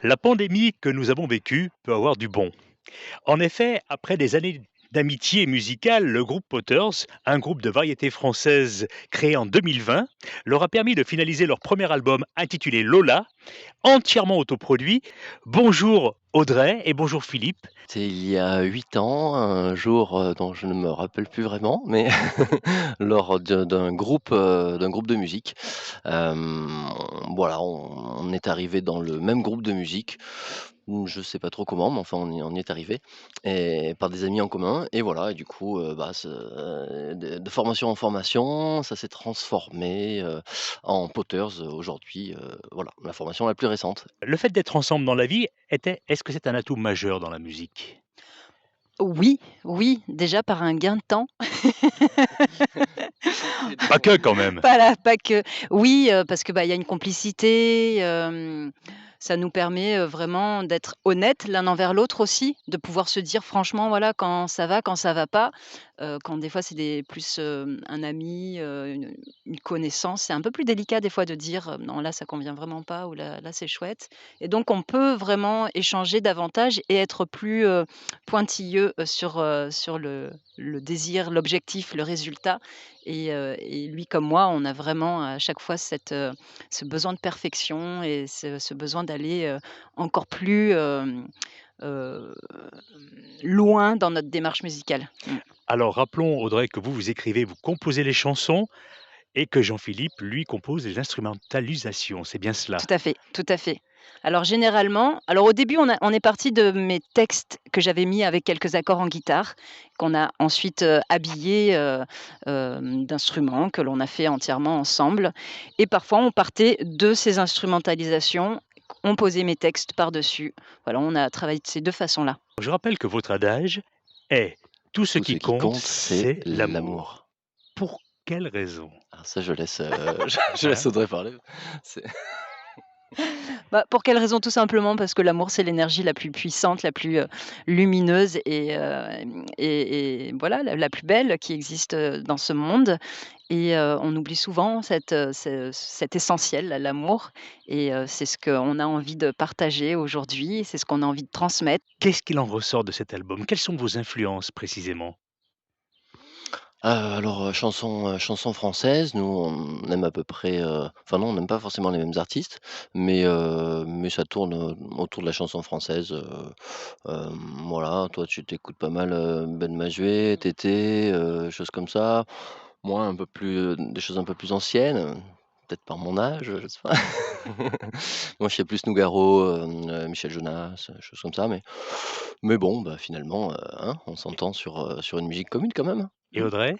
La pandémie que nous avons vécue peut avoir du bon. En effet, après des années d'amitié musicale, le groupe Potters, un groupe de variété française créé en 2020, leur a permis de finaliser leur premier album intitulé Lola, entièrement autoproduit. Bonjour Audrey et bonjour Philippe. C'est il y a 8 ans, un jour, dont je ne me rappelle plus vraiment, mais lors d'un groupe de musique. Hem, voilà, on est arrivé dans le même groupe de musique. Je sais pas trop comment, mais enfin on y est arrivé et par des amis en commun et voilà et du coup, bah, de formation en formation, ça s'est transformé, en Potters, aujourd'hui, voilà, la formation la plus récente. Le fait d'être ensemble dans la vie, est-ce que c'est un atout majeur dans la musique? Oui, oui, déjà par un gain de temps. Pas que quand même. Pas que. Oui, parce que, bah, il y a une complicité, ça nous permet, vraiment d'être honnêtes l'un envers l'autre aussi, de pouvoir se dire franchement, voilà, quand ça va pas. Quand des fois c'est un ami, une connaissance, c'est un peu plus délicat des fois de dire, «Non là ça convient vraiment pas» ou «Là c'est chouette» et donc on peut vraiment échanger davantage et être plus, pointilleux, sur le désir, l'objectif, le résultat et lui comme moi, on a vraiment à chaque fois ce besoin de perfection et ce besoin d'aller, encore plus, heu, loin dans notre démarche musicale. Mmh. Alors rappelons Audrey que vous écrivez, vous composez les chansons et que Jean-Philippe, lui, compose les instrumentalisations, c'est bien cela? Tout à fait, tout à fait. Alors au début, on est parti de mes textes que j'avais mis avec quelques accords en guitare, qu'on a ensuite, habillés, d'instruments que l'on a fait entièrement ensemble et parfois on partait de ces instrumentalisations, on posait mes textes par-dessus. Voilà, on a travaillé de ces 2 façons-là. Je rappelle que votre adage est: «Tout ce Tout qui ce qui compte, compte, c'est c'est l'amour». l'amour. Pour quelle raison? Alors ça, je laisse, je laisse Hein? Audrey parler. C'est Bah, pour quelle raison? Tout simplement parce que l'amour, c'est l'énergie la plus puissante, la plus, lumineuse et voilà, la plus belle qui existe, dans ce monde et on oublie souvent cet essentiel, l'amour et c'est ce qu'on a envie de partager aujourd'hui, c'est ce qu'on a envie de transmettre. Qu'est-ce qu'il en ressort de cet album? Quelles sont vos influences précisément? alors, chansons françaises, nous, on aime à peu près, enfin non, on n'aime pas forcément les mêmes artistes, mais ça tourne, autour de la chanson française, voilà. Toi, tu t'écoutes pas mal, Ben Mazué, Tété, choses comme ça. Moi, un peu plus, des choses un peu plus anciennes, peut-être par mon âge, je sais pas. Moi, je sais plus Nougaro, Michel Jonas, choses comme ça, mais bon, bah, finalement, hein, on s'entend sur une musique commune quand même, hein. Et Mmh. Audrey?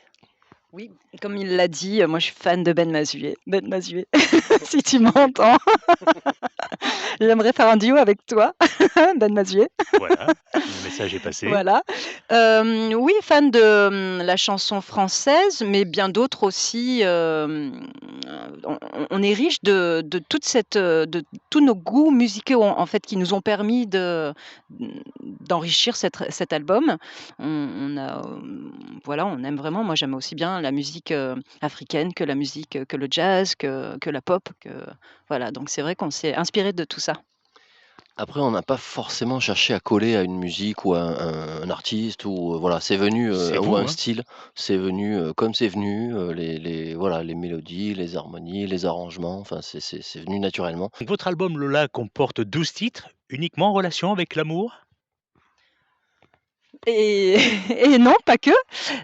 Oui, comme il l'a dit, moi je suis fan de Ben Mazué. Ben Mazué, si tu m'entends, j'aimerais faire un duo avec toi, Ben Mazué. Voilà, le message est passé. Voilà. Oui, fan de, la chanson française, mais bien d'autres aussi, on est riche de toute de tous nos goûts musicaux en fait qui nous ont permis mmh, d'enrichir cet album. On a, voilà, on aime vraiment moi j'aime aussi bien la musique, africaine que la musique, que le jazz, que la pop, voilà, donc c'est vrai qu'on s'est inspiré de tout ça. Après, on n'a pas forcément cherché à coller à une musique ou à un artiste ou, voilà, c'est venu, C'est ou à vous, un hein? style. C'est venu, comme c'est venu, les voilà, les mélodies, les harmonies, les arrangements, enfin, c'est venu naturellement. Donc votre album Lola comporte 12 titres, uniquement en relation avec l'amour? Et et non, pas que,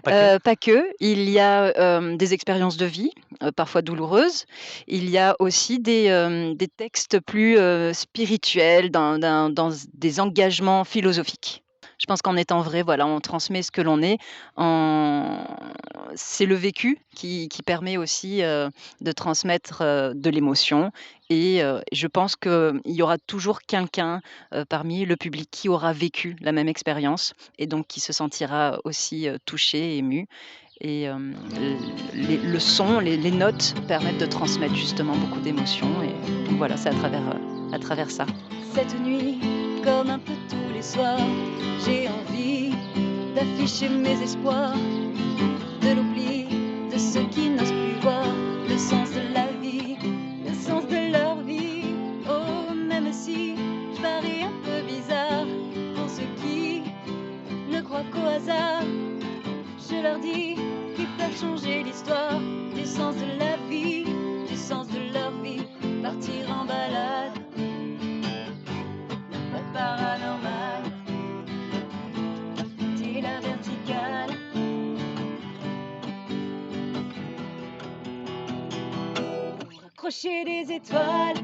Pas que? pas que. Il y a, des expériences de vie, parfois douloureuses. Il y a aussi des textes plus, spirituels dans des engagements philosophiques. Je pense qu'en étant vrai, voilà, on transmet ce que l'on est en c'est le vécu qui permet aussi, de transmettre, de l'émotion et je pense qu'il y aura toujours quelqu'un, parmi le public qui aura vécu la même expérience et donc qui se sentira aussi, touché, ému et le son, les notes permettent de transmettre justement beaucoup d'émotions et donc voilà, c'est à travers ça. Cette nuit, comme un peu tous les soirs, j'ai envie d'afficher mes espoirs, de l'oubli de ceux qui n'osent plus voir le sens de la vie, le sens de leur vie. Oh, même si je pars hasard. Je leur dis qu'ils peuvent changer l'histoire, du sens de la vie, du sens de leur vie, partir en balade, pas paranormal, t'es la verticale. Pour accrocher des étoiles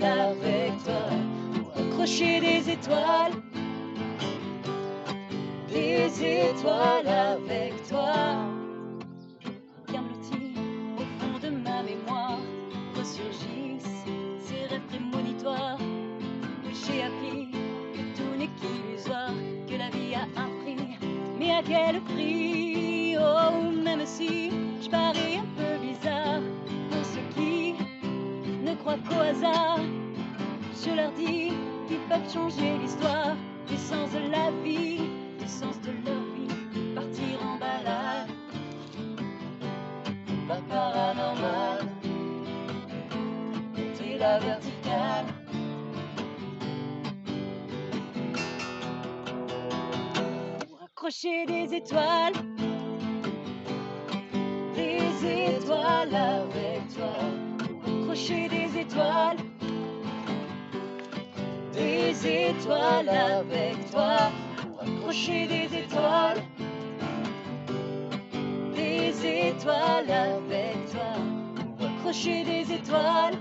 avec toi, pour accrocher des étoiles avec toi. Bien blottis au fond de ma mémoire, ressurgissent ces rêves prémonitoires où j'ai appris que tout n'est qu'illusoire, que la vie a un prix, mais à quel prix? Oh, même si je parais un peu bizarre pour ceux qui ne croient qu'au hasard, je leur dis qu'ils peuvent changer l'histoire, du sens de la vie, du sens de leur vie, partir en balade, pas paranormal, t'es la verticale. Pour accrocher des étoiles avec toi, pour accrocher des étoiles avec toi, pour accrocher des étoiles avec toi, pour accrocher des étoiles